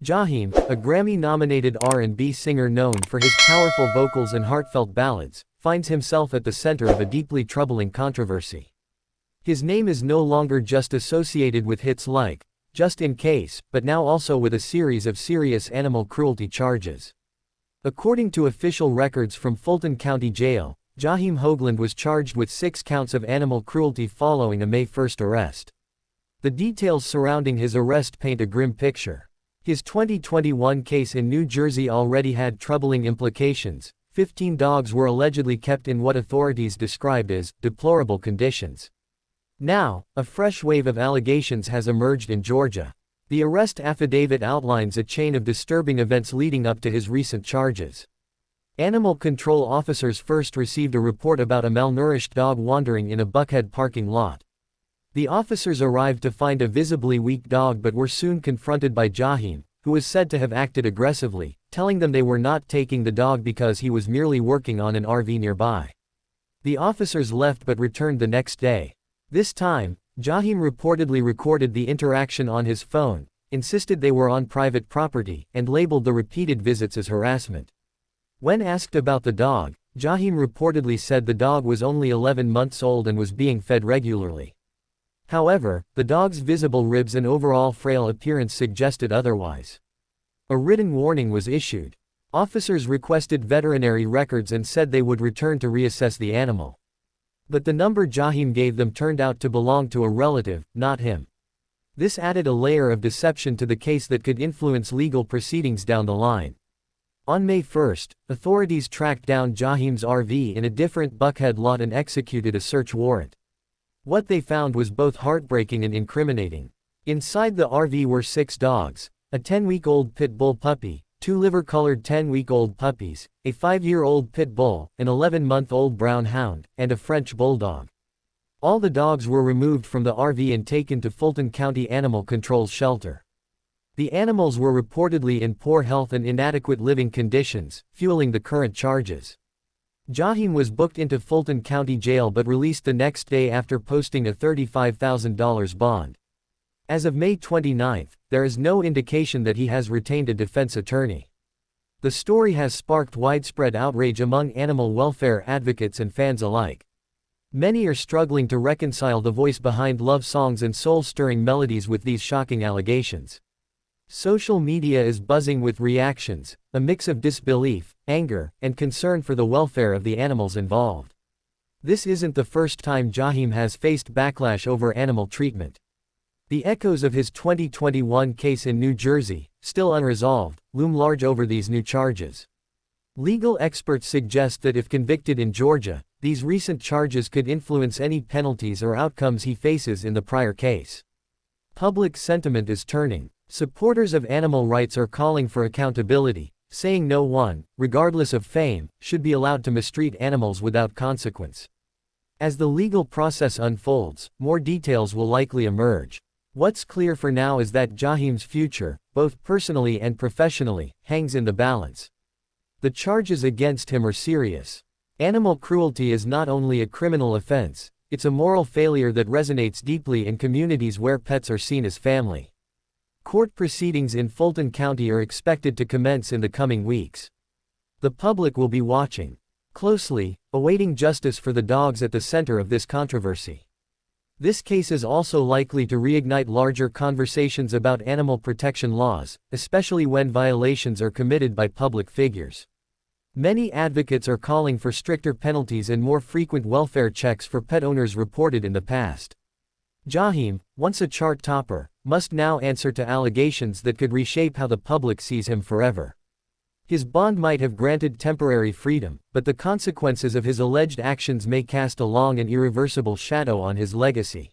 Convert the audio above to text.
Jaheim, a Grammy-nominated R&B singer known for his powerful vocals and heartfelt ballads, finds himself at the center of a deeply troubling controversy. His name is no longer just associated with hits like "Just in Case," but now also with a series of serious animal cruelty charges. According to official records from Fulton County Jail, Jaheim Hoagland was charged with 6 counts of animal cruelty following a May 1 arrest. The details surrounding his arrest paint a grim picture. His 2021 case in New Jersey already had troubling implications. 15 dogs were allegedly kept in what authorities described as deplorable conditions. Now, a fresh wave of allegations has emerged in Georgia. The arrest affidavit outlines a chain of disturbing events leading up to his recent charges. Animal control officers first received a report about a malnourished dog wandering in a Buckhead parking lot. The officers arrived to find a visibly weak dog but were soon confronted by Jaheim, who was said to have acted aggressively, telling them they were not taking the dog because he was merely working on an RV nearby. The officers left but returned the next day. This time, Jaheim reportedly recorded the interaction on his phone, insisted they were on private property, and labeled the repeated visits as harassment. When asked about the dog, Jaheim reportedly said the dog was only 11 months old and was being fed regularly. However, the dog's visible ribs and overall frail appearance suggested otherwise. A written warning was issued. Officers requested veterinary records and said they would return to reassess the animal. But the number Jaheim gave them turned out to belong to a relative, not him. This added a layer of deception to the case that could influence legal proceedings down the line. On May 1, authorities tracked down Jaheim's RV in a different Buckhead lot and executed a search warrant. What they found was both heartbreaking and incriminating. Inside the RV were 6 dogs, a 10-week-old pit bull puppy, 2 liver-colored 10-week-old puppies, a 5-year-old pit bull, an 11-month-old brown hound, and a French bulldog. All the dogs were removed from the RV and taken to Fulton County Animal Control Shelter. The animals were reportedly in poor health and inadequate living conditions, fueling the current charges. Jaheim was booked into Fulton County Jail but released the next day after posting a $35,000 bond. As of May 29, there is no indication that he has retained a defense attorney. The story has sparked widespread outrage among animal welfare advocates and fans alike. Many are struggling to reconcile the voice behind love songs and soul-stirring melodies with these shocking allegations. Social media is buzzing with reactions, a mix of disbelief, anger, and concern for the welfare of the animals involved. This isn't the first time Jaheim has faced backlash over animal treatment. The echoes of his 2021 case in New Jersey, still unresolved, loom large over these new charges. Legal experts suggest that if convicted in Georgia, these recent charges could influence any penalties or outcomes he faces in the prior case. Public sentiment is turning. Supporters of animal rights are calling for accountability, saying no one, regardless of fame, should be allowed to mistreat animals without consequence. As the legal process unfolds, more details will likely emerge. What's clear for now is that Jaheim's future, both personally and professionally, hangs in the balance. The charges against him are serious. Animal cruelty is not only a criminal offense, it's a moral failure that resonates deeply in communities where pets are seen as family. Court proceedings in Fulton County are expected to commence in the coming weeks. The public will be watching closely, awaiting justice for the dogs at the center of this controversy. This case is also likely to reignite larger conversations about animal protection laws, especially when violations are committed by public figures. Many advocates are calling for stricter penalties and more frequent welfare checks for pet owners reported in the past. Jaheim, once a chart topper, must now answer to allegations that could reshape how the public sees him forever. His bond might have granted temporary freedom, but the consequences of his alleged actions may cast a long and irreversible shadow on his legacy.